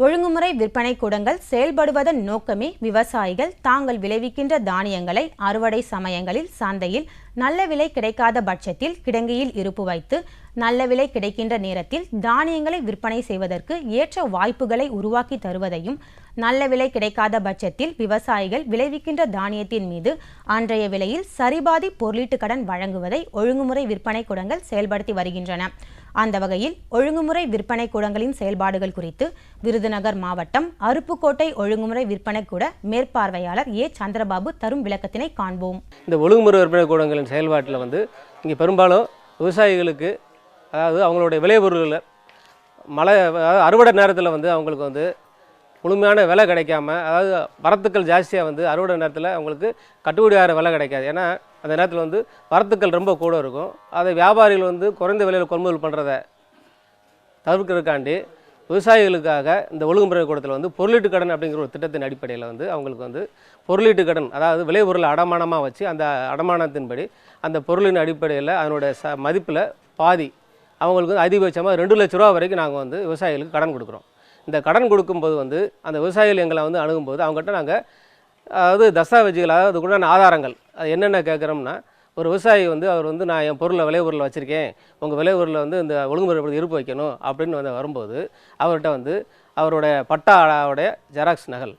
ஒழுங்குமுறை விற்பனை கூடங்கள் செயல்படுவதன் நோக்கமே விவசாயிகள் தாங்கள் விளைவிக்கின்ற தானியங்களை அறுவடை சமயங்களில் சந்தையில் நல்ல விலை கிடைக்காத பட்சத்தில் கிடங்கியில் இருப்பு வைத்து நல்ல விலை கிடைக்கின்ற நேரத்தில் தானியங்களை விற்பனை செய்வதற்கு ஏற்ற வாய்ப்புகளை உருவாக்கி தருவதையும், நல்ல விலை கிடைக்காத பட்சத்தில் விவசாயிகள் விளைவிக்கின்ற தானியத்தின் மீது அன்றைய விலையில் சரிபாதி பொருளீட்டு கடன் வழங்குவதை ஒழுங்குமுறை விற்பனை கூடங்கள் செயல்படுத்தி வருகின்றன. அந்த வகையில் ஒழுங்குமுறை விற்பனை கூடங்களின் செயல்பாடுகள் குறித்து விருதுநகர் மாவட்டம் அருப்புக்கோட்டை ஒழுங்குமுறை விற்பனை கூட மேற்பார்வையாளர் ஏ சந்திரபாபு தரும் விளக்கத்தினை காண்போம். இந்த ஒழுங்குமுறை விற்பனை கூடங்களின் செயல்பாட்டில் வந்து இங்கே பெரும்பாலும் விவசாயிகளுக்கு, அதாவது அவங்களுடைய விளைபொருள்களை அறுவடை நேரத்தில் வந்து அவங்களுக்கு வந்து முழுமையான விலை கிடைக்காம, அதாவது வரத்துக்கள் ஜாஸ்தியாக வந்து அறுவடை நேரத்தில் அவங்களுக்கு கட்டுப்படியாகிற விலை கிடைக்காது. ஏன்னா அந்த நேரத்தில் வந்து வரத்துக்கள் ரொம்ப கூட இருக்கும். அதை வியாபாரிகள் வந்து குறைந்த விலையில் கொள்முதல் பண்ணுறத தவிர்க்கிறதுக்காண்டி விவசாயிகளுக்காக இந்த ஒழுங்குமுறை கூடத்தில் வந்து பொருளீட்டு கடன் அப்படிங்கிற ஒரு திட்டத்தின் அடிப்படையில் வந்து அவங்களுக்கு வந்து பொருளீட்டு கடன், அதாவது விளைபொருளை அடமானமாக வச்சு அந்த அடமானத்தின்படி அந்த பொருளின் அடிப்படையில் அதனுடைய மதிப்பில் பாதி அவங்களுக்கு வந்து அதிகபட்சமாக 2 லட்ச ரூபா வரைக்கும் நாங்கள் வந்து விவசாயிகளுக்கு கடன் கொடுக்குறோம். இந்த கடன் கொடுக்கும்போது வந்து அந்த விவசாயிகள் எங்களை வந்து அணுகும்போது அவங்ககிட்ட நாங்கள் அதாவது தஸ்தாவேஜுகள், அதாவது உண்டான ஆதாரங்கள், அது என்னென்ன கேட்குறோம்னா, ஒரு விவசாயி வந்து அவர் வந்து நான் என் விளைபொருளை வச்சுருக்கேன், உங்கள் விளைபொருளை வந்து இந்த ஒழுங்குமுறை இருப்பு வைக்கணும் அப்படின்னு வந்து வரும்போது அவர்கிட்ட வந்து அவருடைய பட்டாவுடைய ஜெராக்ஸ் நகல்,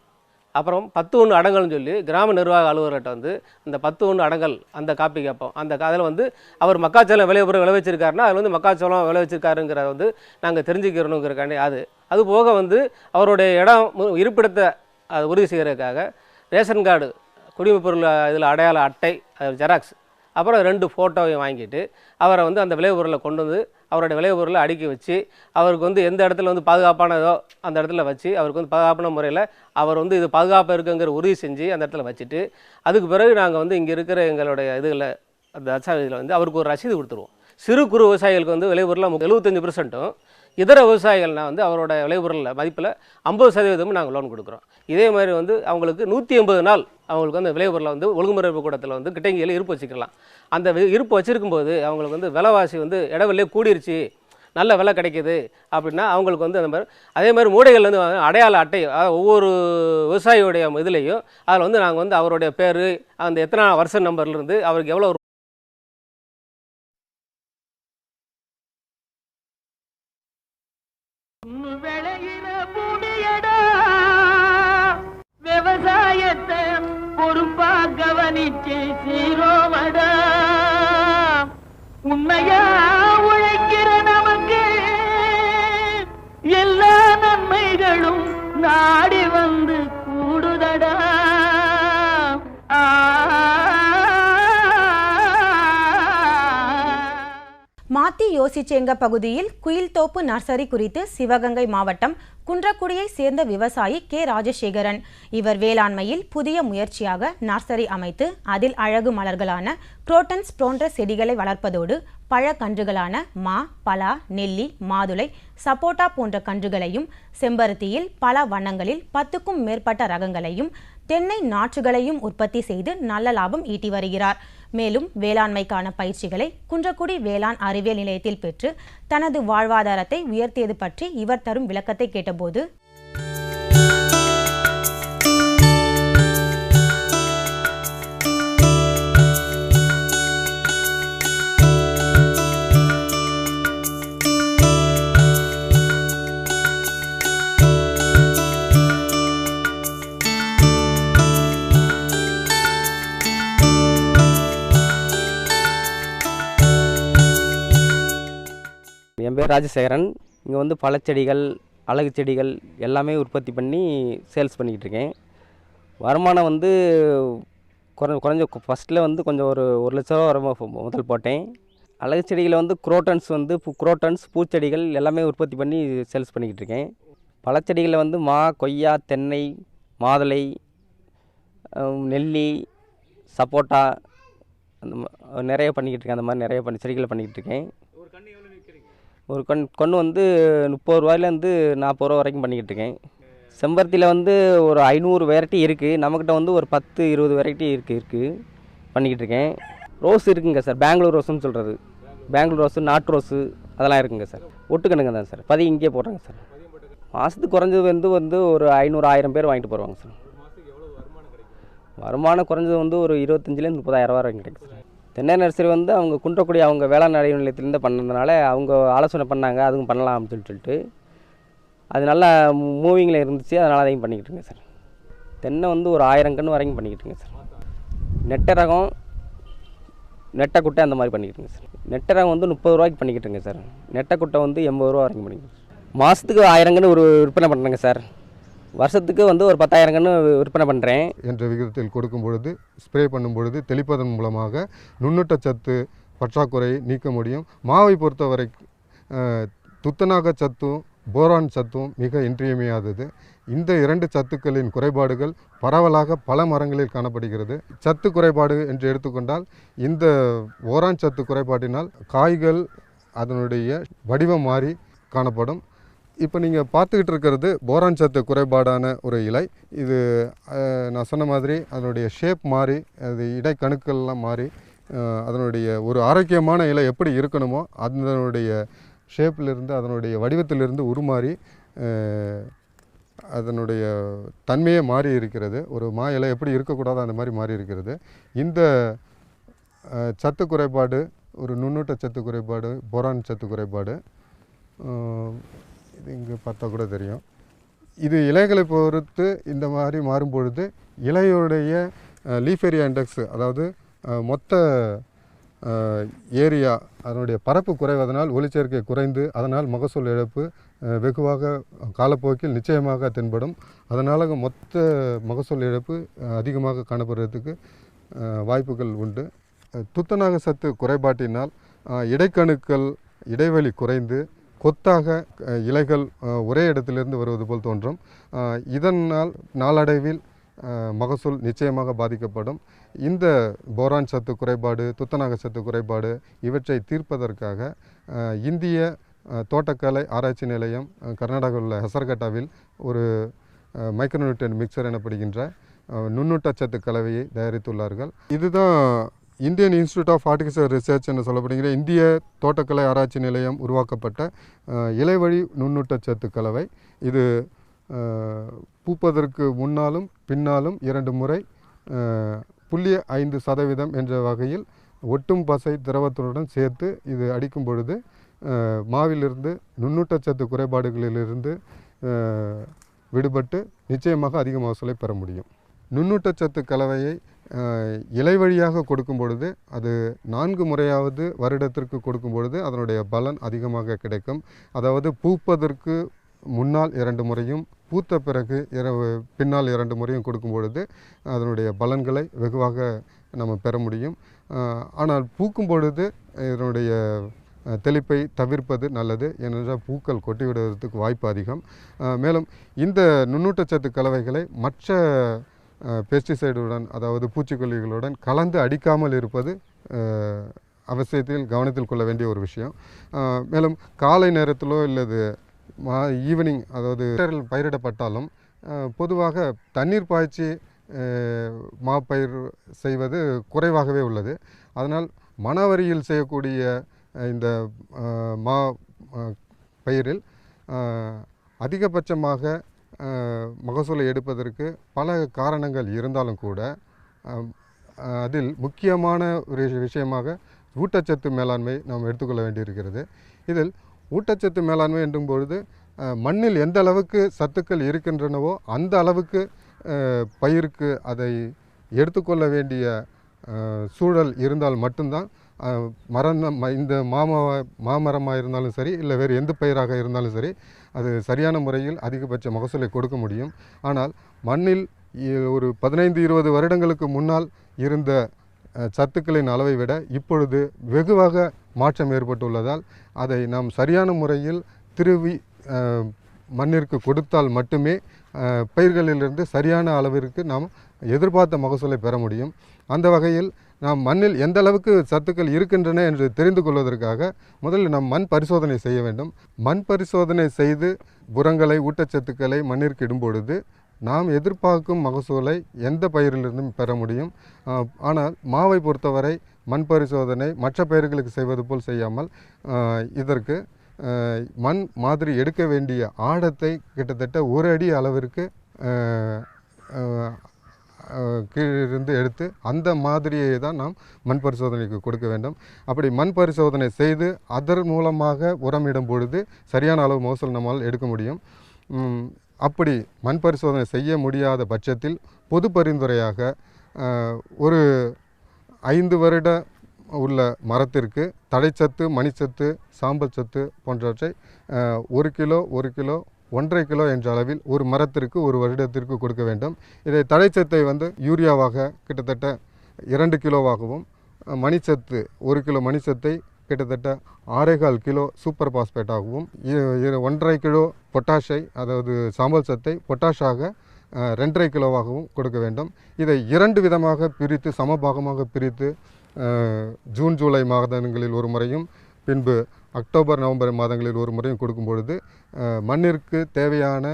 அப்புறம் 10(1) அடங்கல்னு சொல்லி கிராம நிர்வாக அலுவலர்கிட்ட வந்து இந்த 10(1) அடங்கல் அந்த காப்பி கேட்போம். அந்த அதில் வந்து அவர் மக்காச்சோளம் விளைபொருள் விளைவிச்சிருக்காருன்னா அதில் வந்து மக்காச்சோளம் விளைவிச்சிருக்காருங்கிறத வந்து நாங்கள் தெரிஞ்சுக்கிறணுங்கிறக்காண்டி அது போக வந்து அவருடைய இருப்பிடத்தை அது உறுதி செய்கிறதுக்காக ரேஷன் கார்டு, குடிமை பொருள் இதில் அடையாள அட்டை, ஜெராக்ஸ், அப்புறம் 2 ஃபோட்டோவையும் வாங்கிட்டு அவரை வந்து அந்த விளைபொருளை கொண்டு வந்து அவருடைய விளைபொருளை அடுக்கி வச்சு அவருக்கு வந்து எந்த இடத்துல வந்து பாதுகாப்பானதோ அந்த இடத்துல வச்சு அவருக்கு வந்து பாதுகாப்பான முறையில் அவர் வந்து இது பாதுகாப்பாக இருக்குங்கிற உறுதி செஞ்சு அந்த இடத்துல வச்சுட்டு அதுக்கு பிறகு நாங்கள் வந்து இங்கே இருக்கிற எங்களுடைய இதுகளில் அந்த தஸ்தாவேஜில் வந்து அவருக்கு ஒரு ரசீது கொடுத்துருவோம். சிறு குறு விவசாயிகளுக்கு வந்து விளைபொருளில் 75%, இதர விவசாயிகள்னால் வந்து அவரோட விளைபொருளில் மதிப்பில் 50% நாங்கள் லோன் கொடுக்குறோம். இதே மாதிரி வந்து அவங்களுக்கு 180 நாள் அவங்களுக்கு வந்து விளைபொருளை வந்து ஒழுங்குமுறை கூடத்தில் வந்து கிட்டங்கியில் இருப்பு வச்சுக்கலாம். அந்த இருப்பு வச்சுருக்கும்போது அவங்களுக்கு வந்து விலைவாசி வந்து இடவிலே கூடிருச்சு, நல்ல விலை கிடைக்கிது அப்படின்னா அவங்களுக்கு வந்து அந்த மாதிரி அதே மாதிரி மூடைகள் வந்து அடையாள அட்டை, அதாவது ஒவ்வொரு விவசாயியுடைய இதுலேயும் அதில் வந்து நாங்கள் வந்து அவருடைய பேர், அந்த எத்தனை வருஷ நம்பர்லேருந்து அவருக்கு எவ்வளோ வச்சு சீரோமடா உண்மையா உழைக்கிற நமக்கு எல்லா நன்மைகளும் நாடி வந்து கூடுதடா. மாத்தி யோசிச்சேங்க பகுதியில் குயில்தோப்பு நர்சரி குறித்து சிவகங்கை மாவட்டம் குன்றக்குடியை சேர்ந்த விவசாயி கே ராஜசேகரன். இவர் வேளாண்மையில் புதிய முயற்சியாக நர்சரி அமைத்து அதில் அழகு மலர்களான குரோட்டன்ஸ் போன்ற செடிகளை வளர்ப்பதோடு பழக்கன்றுகளான மா, பலா, நெல்லி, மாதுளை, சப்போட்டா போன்ற கன்றுகளையும், செம்பருத்தியில் பல வண்ணங்களில் 10க்கும் மேற்பட்ட ரகங்களையும், தென்னை நாற்றுகளையும் உற்பத்தி செய்து நல்ல லாபம் ஈட்டி வருகிறார். மேலும் வேளாண்மைக்கான பயிற்சிகளை குன்றக்குடி வேளாண் அறிவியல் நிலையத்தில் பெற்று தனது வாழ்வாதாரத்தை உயர்த்தியது பற்றி இவர் தரும் விளக்கத்தை கேட்டபோது, என் பேர் ராஜசேகரன். இங்கே வந்து பழச்செடிகள், அழகு செடிகள் எல்லாமே உற்பத்தி பண்ணி சேல்ஸ் பண்ணிக்கிட்டு இருக்கேன். வருமானம் வந்து குறைஞ்ச ஃபஸ்ட்டில் வந்து கொஞ்சம் ஒரு 1 லட்ச ரூபா முதல் போட்டேன். அழகு செடிகளை வந்து குரோட்டன்ஸ் பூச்செடிகள் எல்லாமே உற்பத்தி பண்ணி சேல்ஸ் பண்ணிக்கிட்டு இருக்கேன். பழச்செடிகளில் வந்து மா, கொய்யா, தென்னை, மாதுளை, நெல்லி, சப்போட்டா நிறைய பண்ணிக்கிட்டு இருக்கேன். அந்த மாதிரி நிறைய செடிகளை பண்ணிக்கிட்டு இருக்கேன். ஒரு கன்று வந்து 30 ரூபாயிலேருந்து 40 ரூபா வரைக்கும் பண்ணிக்கிட்டு இருக்கேன். செம்பருத்தியில் வந்து ஒரு 500 வெரைட்டி இருக்குது. நம்மக்கிட்ட வந்து ஒரு 10-20 வெரைட்டி இருக்குது பண்ணிக்கிட்டு இருக்கேன். ரோஸ் இருக்குங்க சார், பெங்களூர் ரோஸுன்னு சொல்கிறது. பெங்களூர் ரோஸு, நாட்டு ரோஸு அதெல்லாம் இருக்குங்க சார். ஒட்டுக்கணுங்க தான் சார், பதியம் இங்கே போடுறாங்க சார். மாதத்துக்கு குறைஞ்சது வந்து ஒரு 500-1000 பேர் வாங்கிட்டு போடுவாங்க சார். வருமானம் குறைஞ்சது வந்து ஒரு 25,000 30,000 ரூபா வரைக்கும் கிடைக்கும் சார். தென்னை நர்சரி வந்து அவங்க குன்றக்குடி அவங்க வேளாண் அறிவியல் நிலையத்திலேருந்து பண்ணதுனால அவங்க ஆலோசனை பண்ணாங்க, அதுவும் பண்ணலாம் அப்படின்னு சொல்லிட்டு அது நல்லா மூவிங்கில் இருந்துச்சு. அதனால் அதையும் பண்ணிக்கிட்டு இருக்கேன் சார். தென்னை வந்து ஒரு 1000 கன்று வரைக்கும் பண்ணிக்கிட்டு இருக்கேன் சார். நெட்டை ரகம், நெட்டை குட்டை அந்த மாதிரி பண்ணிக்கிட்டு இருக்கேன் சார். நெட்டை ரகம் வந்து 30 ரூபாய்க்கு பண்ணிக்கிட்டு இருக்கேன் சார். நெட்டை குட்டை வந்து 80 ரூபா வரைக்கும் பண்ணிக்கிட்டு இருக்கேன். மாதத்துக்கு 1000 கன்று ஒரு விற்பனை பண்ணுறேங்க சார். வருஷத்துக்கு வந்து ஒரு 10,000 கன்று விற்பனை பண்ணுறேன். என்ற விகிதத்தில் கொடுக்கும் பொழுது, ஸ்ப்ரே பண்ணும் பொழுது தெளிப்பதன் மூலமாக நுண்ணூட்டச்சத்து பற்றாக்குறை நீக்க முடியும். மாவை பொறுத்தவரை துத்தநாக சத்தும் போரான் சத்தும் மிக இன்றியமையாதது. இந்த 2 சத்துக்களின் குறைபாடுகள் பரவலாக பல மரங்களில் காணப்படுகிறது. சத்து குறைபாடு என்று எடுத்துக்கொண்டால், இந்த போரான் சத்து குறைபாட்டினால் காய்கள் அதனுடைய வடிவம் மாறி காணப்படும். இப்போ நீங்கள் பார்த்துக்கிட்டு இருக்கிறது போரான் சத்து குறைபாடான ஒரு இலை. இது நான் சொன்ன மாதிரி அதனுடைய ஷேப் மாறி, அது இடைக்கணுக்கள்லாம் மாறி, அதனுடைய ஒரு ஆரோக்கியமான இலை எப்படி இருக்கணுமோ அதனுடைய ஷேப்பிலிருந்து, அதனுடைய வடிவத்திலிருந்து உருமாறி அதனுடைய தன்மையே மாறி இருக்கிறது. ஒரு மா இலை எப்படி இருக்கக்கூடாதோ அந்த மாதிரி மாறி இருக்கிறது. இந்த சத்து குறைபாடு ஒரு நுண்ணூட்ட சத்து குறைபாடு, போரான் சத்து குறைபாடு. இது இங்கே பார்த்தா கூட தெரியும். இது இலைகளை பொறுத்து இந்த மாதிரி மாறும்பொழுது இலையுடைய லீஃப் ஏரியா இண்டெக்ஸ், அதாவது மொத்த ஏரியா, அதனுடைய பரப்பு குறைவதனால் ஒளிச்சேர்க்கை குறைந்து அதனால் மகசூல் இழப்பு வெகுவாக காலப்போக்கில் நிச்சயமாக தென்படும். அதனால் மொத்த மகசூல் இழப்பு அதிகமாக காணப்படுறதுக்கு வாய்ப்புகள் உண்டு. துத்தநாக சத்து குறைபாட்டினால் இடைக்கணுக்கள் இடைவெளி குறைந்து கொத்தாக இலைகள் ஒரே இடத்திலிருந்து வருவது போல் தோன்றும். இதனால் நாளடைவில் மகசூல் நிச்சயமாக பாதிக்கப்படும். இந்த போரான் சத்து குறைபாடு, துத்தநாக சத்து குறைபாடு இவற்றை தீர்ப்பதற்காக இந்திய தோட்டக்கலை ஆராய்ச்சி நிலையம் கர்நாடகாவில் உள்ள ஹெசர்கட்டாவில் ஒரு மைக்ரோநியூட்ரியன்ட் மிக்சர் எனப்படுகின்ற நுண்ணூட்டச்சத்து கலவையை தயாரித்துள்ளார்கள். இதுதான் Indian institute of horticulture research என்று சொல்லப்படுகிற இந்திய தோட்டக்கலை ஆராய்ச்சி நிலையம் உருவாக்கப்பட்ட இலைவழி நுண்ணூட்டச்சத்து கலவை. இது பூப்பதற்கு முன்னாலும் பின்னாலும் 2 முறை 0.5% என்ற வகையில் ஒட்டும் பசை திரவத்துடன் சேர்த்து இது அடிக்கும் பொழுது மாவிலிருந்து நுண்ணூட்டச்சத்து குறைபாடுகளிலிருந்து விடுபட்டு நிச்சயமாக அதிக மகசூலை பெற முடியும். நுண்ணூட்டச்சத்து கலவையை இலை வழியாக கொடுக்கும் பொழுது அது 4 முறையாவது வருடத்திற்கு கொடுக்கும் பொழுது அதனுடைய பலன் அதிகமாக கிடைக்கும். அதாவது பூப்பதற்கு முன்னால் 2 முறையும் பூத்த பிறகு பின்னால் 2 முறையும் கொடுக்கும் பொழுது அதனுடைய பலன்களை வெகுவாக நம்ம பெற முடியும். ஆனால் பூக்கும் பொழுது இதனுடைய தெளிப்பை தவிர்ப்பது நல்லது. ஏனென்றால் பூக்கள் கொட்டிவிடுவதற்கு வாய்ப்பு அதிகம். மேலும் இந்த நுண்ணூட்டச்சத்து கலவைகளை மற்ற பெஸ்டிசைடுடன் அதாவது பூச்சிக்கொல்லிகளுடன் கலந்து அடிக்காமல் இருப்பது அவசியத்தில் கவனத்தில் கொள்ள வேண்டிய ஒரு விஷயம். மேலும் காலை நேரத்திலோ இல்லது ஈவினிங் அதாவது பயிரிடப்பட்டாலும் பொதுவாக தண்ணீர் பாய்ச்சி மாப்பயிர் செய்வது குறைவாகவே உள்ளது. அதனால் மணவரியில் செய்யக்கூடிய இந்த மா பயிரில் அதிகபட்சமாக மகசூலை எடுப்பதற்கு பல காரணங்கள் இருந்தாலும் கூட அதில் முக்கியமான ஒரு விஷயமாக ஊட்டச்சத்து மேலாண்மை நாம் எடுத்துக்கொள்ள வேண்டியிருக்கிறது. இதில் ஊட்டச்சத்து மேலாண்மை என்றும் பொழுது மண்ணில் எந்த அளவுக்கு சத்துக்கள் இருக்கின்றனவோ அந்த அளவுக்கு பயிருக்கு அதை எடுத்துக்கொள்ள வேண்டிய சூழல் இருந்தால் மட்டும்தான் இந்த மாமரமாக இருந்தாலும் சரி இல்லை வேறு எந்த பயிராக இருந்தாலும் சரி அது சரியான முறையில் அதிகபட்ச மகசூலை கொடுக்க முடியும். ஆனால் மண்ணில் ஒரு 15-20 வருடங்களுக்கு முன்னால் இருந்த சத்துக்களின் அளவை விட இப்பொழுது வெகுவாக மாற்றம் ஏற்பட்டுள்ளதால் அதை நாம் சரியான முறையில் திருவி மண்ணிற்கு கொடுத்தால் மட்டுமே பயிர்களிலிருந்து சரியான அளவிற்கு நாம் எதிர்பார்த்த மகசூலை பெற முடியும். அந்த வகையில் நாம் மண்ணில் எந்த அளவுக்கு சத்துக்கள் இருக்கின்றன என்று தெரிந்து கொள்வதற்காக முதலில் நாம் மண் பரிசோதனை செய்ய வேண்டும். மண் பரிசோதனை செய்து உரங்களை ஊட்டச்சத்துக்களை மண்ணிற்கு இடும் பொழுது நாம் எதிர்பார்க்கும் மகசூலை எந்த பயிரிலிருந்தும் பெற முடியும். ஆனால் மாவை பொறுத்தவரை மண் பரிசோதனை மற்ற பயிர்களுக்கு செய்வது போல் செய்யாமல் இதற்கு மண் மாதிரி எடுக்க வேண்டிய ஆழத்தை கிட்டத்தட்ட 1 அடி அளவிற்கு கீழிருந்து எடுத்து அந்த மாதிரியை தான் நாம் மண் பரிசோதனைக்கு கொடுக்க வேண்டும். அப்படி மண் பரிசோதனை செய்து அதன் மூலமாக உரமிடும் பொழுது சரியான அளவு மகசூல் நம்மால் எடுக்க முடியும். அப்படி மண் பரிசோதனை செய்ய முடியாத பட்சத்தில் பொது பரிந்துரையாக ஒரு 5 வருட உள்ள மரத்திற்கு தழைச்சத்து, மணிச்சத்து, சாம்பல் சத்து போன்றவற்றை 1 கிலோ 1.5 கிலோ என்ற அளவில் ஒரு மரத்திற்கு 1 வருடத்திற்கு கொடுக்க வேண்டும். இதை தழைச்சத்தை யூரியாவாக கிட்டத்தட்ட 2 கிலோவாகவும் மணிச்சத்து 1 கிலோ மணிச்சத்தை கிட்டத்தட்ட 6.25 கிலோ சூப்பர் பாஸ்பேட்டாகவும் 1.5 கிலோ பொட்டாஷை அதாவது சாம்பல் சத்தை பொட்டாஷாக 2.5 கிலோவாகவும் கொடுக்க வேண்டும். இதை 2 விதமாக பிரித்து சமபாகமாக பிரித்து ஜூன் ஜூலை மாதங்களில் ஒரு முறையும் பின்பு அக்டோபர் நவம்பர் மாதங்களில் ஒரு முறையும் கொடுக்கும் பொழுது மண்ணிற்கு தேவையான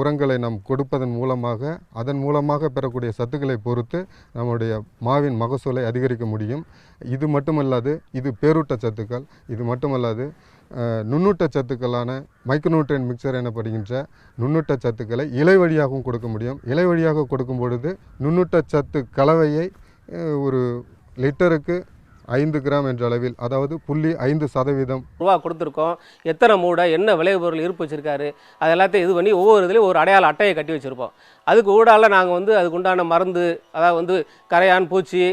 உரங்களை நாம் கொடுப்பதன் மூலமாக அதன் மூலமாக பெறக்கூடிய சத்துக்களை பொறுத்து நம்முடைய மாவின் மகசூலை அதிகரிக்க முடியும். இது மட்டுமல்லாது இது பேரூட்ட சத்துக்கள், இது மட்டுமல்லாது நுண்ணூட்ட சத்துக்களான மைக்ரோநியூட்ரியன்ட் மிக்சர் எனப்படுகின்ற நுண்ணூட்ட சத்துக்களை இலை வழியாகவும் கொடுக்க முடியும். இலை வழியாக கொடுக்கும் பொழுது நுண்ணூட்ட சத்து கலவையை ஒரு லிட்டருக்கு 5 கிராம் என்ற அளவில் அதாவது 0.5% ரூபா கொடுத்துருக்கோம். எத்தனை மூடை என்ன விளைபொருள் இருப்பு வச்சுருக்காரு அது எல்லாத்தையும் இது பண்ணி ஒவ்வொரு இதுலேயும் ஒரு அடையாள அட்டையை கட்டி வச்சுருப்போம். அதுக்கு ஊடால நாங்கள் அதுக்கு உண்டான மருந்து அதாவது கரையான் பூச்சி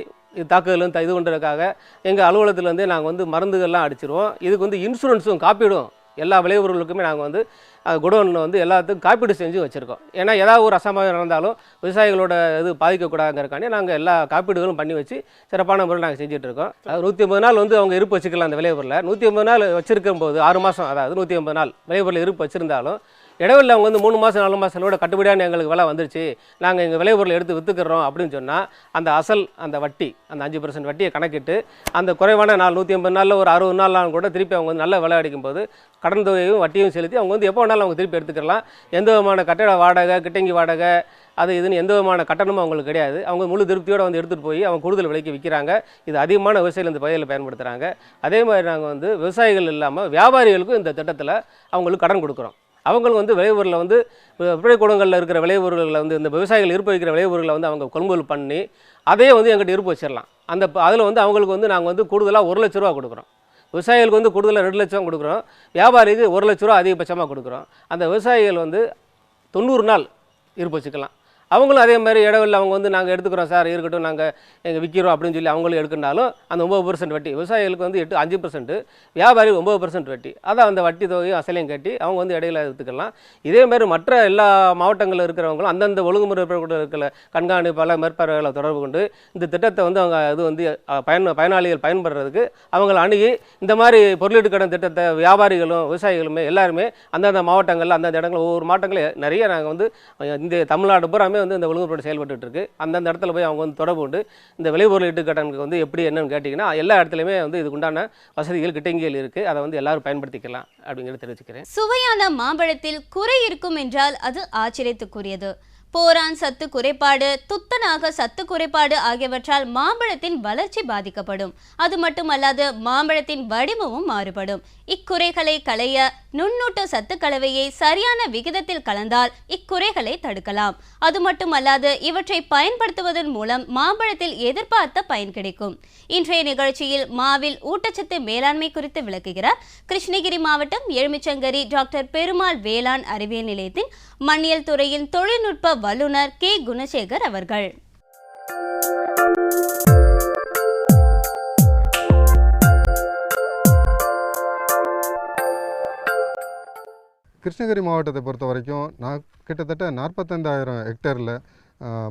தாக்குதலும் இது பண்ணுறதுக்காக எங்கள் அலுவலகத்துலேருந்தே நாங்கள் மருந்துகள்லாம் அடிச்சிருவோம். இதுக்கு இன்சூரன்ஸும் காப்பீடும் எல்லா விளைபொருளுக்குமே நாங்கள் குடோன் எல்லாத்துக்கும் காப்பீடு செஞ்சு வச்சுருக்கோம். ஏன்னா ஏதாவது ஒரு அசம்பாவிதம் நடந்தாலும் விவசாயிகளோட இது பாதிக்கக்கூடாதுங்கிறக்காண்டி நாங்கள் எல்லா காப்பீடுகளும் பண்ணி வச்சு சிறப்பான முறையில் நாங்கள் செஞ்சுட்ருக்கோம். அது 150 நாள் அவங்க இருப்பு வச்சுக்கலாம். அந்த விளைபொருளை 150 நாள் வச்சுருக்கும் போது 6 மாதம் அதாவது 150 நாள் விளைபொருள் இருப்பு வச்சுருந்தாலும் இடைவெளியில் அவங்க 3 மாதம் 4 மாதங்களோட கட்டுப்படியான எங்களுக்கு விலை வந்துருச்சு, நாங்கள் எங்கள் விளைபொருளை எடுத்து விற்றுக்கிறோம் அப்படின்னு சொன்னால் அந்த அசல் அந்த வட்டி அந்த 5% வட்டியை கணக்கிட்டு அந்த குறைவான நாள் 150 நாளில் ஒரு 60 நாள் கூட திருப்பி அவங்க நல்ல விலை அடிக்கும்போது கடன் தொகையும் வட்டியும் செலுத்தி அவங்க எப்போ வேணாலும் அவங்க திருப்பி எடுத்துக்கலாம். எந்த விதமான கட்டட வாடகை கிட்டங்கி வாடகை அது இதுன்னு எந்த விதமான கட்டணமும் அவங்களுக்கு கிடையாது. அவங்க முழு திருப்தியோடு எடுத்துகிட்டு போய் அவங்க கூடுதல் விலைக்கு விற்கிறாங்க. இது அதிகமான விவசாயிகள் இந்த பகுதியில் பயன்படுத்துகிறாங்க. அதே மாதிரி நாங்கள் விவசாயிகள் இல்லாமல் வியாபாரிகளுக்கும் இந்த திட்டத்தில் அவங்களுக்கு கடன் கொடுக்குறோம். அவங்களுக்கு விளைபொருளை விற்பனைக்கூடங்களில் இருக்கிற விளைபொருள்களை இந்த விவசாயிகள் இருப்பு வைக்கிற விளைபொருளை அவங்க கொள்முதல் பண்ணி அதே எங்கிட்ட இருப்பு வச்சிடலாம். அந்த அதில் அவங்களுக்கு நாங்கள் கூடுதலாக 1 லட்ச ரூபா கொடுக்குறோம். விவசாயிகளுக்கு கூடுதலாக 2 லட்சம் கொடுக்குறோம். வியாபாரிக்கு 1 லட்ச ரூபா அதிகபட்சமாக கொடுக்குறோம். அந்த விவசாயிகள் 90 நாள் இருப்பு வச்சுக்கலாம். அவங்களும் அதே மாதிரி இடவில் அவங்க வந்து நாங்கள் எடுத்துக்கிறோம் சார் இருக்கட்டும் நாங்கள் எங்கள் விற்கிறோம் அப்படின்னு சொல்லி அவங்களும் எடுக்கினாலும் அந்த 9% வட்டி விவசாயிகளுக்கு வந்து 5%, வியாபாரி 9% வட்டி. அதான் அந்த வட்டி தொகையும் அசலையும் கட்டி அவங்க வந்து இடையில எடுத்துக்கலாம். இதே மாதிரி மற்ற எல்லா மாவட்டங்களில் இருக்கிறவங்களும் அந்தந்த ஒழுங்குமுறை இருக்கிற கண்காணிப்பாளர் மேற்பார்வையாளரை தொடர்பு கொண்டு இந்த திட்டத்தை வந்து அவங்க இது வந்து பயனாளிகள் பயன்படுறதுக்கு அவங்களை அணுகி இந்த மாதிரி பொருளீட்டு கடன் திட்டத்தை வியாபாரிகளும் விவசாயிகளுமே எல்லாருமே அந்தந்த மாவட்டங்களில் அந்தந்த இடங்கள் ஒவ்வொரு மாவட்டங்களில் நிறைய நாங்கள் வந்து இந்த தமிழ்நாடு பூராமே வந்து இந்த ஒழுங்குமுறை செயல்பட்டு இருக்கு. அந்தந்த இடத்துல போய் அவங்க வந்து தொடர்பு கொண்டு இந்த விளைபொருளீட்டு கடனுக்கு வந்து எப்படி என்னன்னு கேட்டிங்கன்னா எல்லா இடத்துலையுமே வந்து இதுக்குண்டான வசதிகள் கிட்டங்கிகள் இருக்குது. அதை வந்து எல்லாரும் பயன்படுத்திக்கலாம் அப்படிங்கிறத தெரிவிச்சுக்கிறேன். சுவையான மாம்பழத்தில் குறை இருக்கும் என்றால் அது ஆச்சரியத்துக்குரியது. போரான் சத்து குறைபாடு, துத்தநாக சத்து குறைபாடு ஆகியவற்றால் மாம்பழத்தின் வளர்ச்சி பாதிக்கப்படும். அது மட்டுமல்லாது மாம்பழத்தின் வடிவமும் மாறுபடும். இக்குறைகளை களைய நுண்ணூட்ட சத்து கலவையை சரியான விகிதத்தில் கலந்தால் இக்குறைகளை தடுக்கலாம். அது மட்டுமல்லாது இவற்றை பயன்படுத்துவதன் மூலம் மாம்பழத்தில் எதிர்பார்த்த பயன் கிடைக்கும். இன்றைய நிகழ்ச்சியில் மாவில் ஊட்டச்சத்து மேலாண்மை குறித்து விளக்குகிறார் கிருஷ்ணகிரி மாவட்டம் எலுமிச்சங்கரி டாக்டர் பெருமாள் வேளாண் அறிவியல் நிலையத்தின் மண்ணியல் துறையின் தொழில்நுட்ப வல்லுநர் கே குணசேகர் அவர்கள். கிருஷ்ணகிரி மாவட்டத்தை பொறுத்த வரைக்கும் கிட்டத்தட்ட 45,000 ஹெக்டேரில்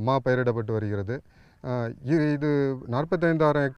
மா பயிரிடப்பட்டு வருகிறது. இது 45,000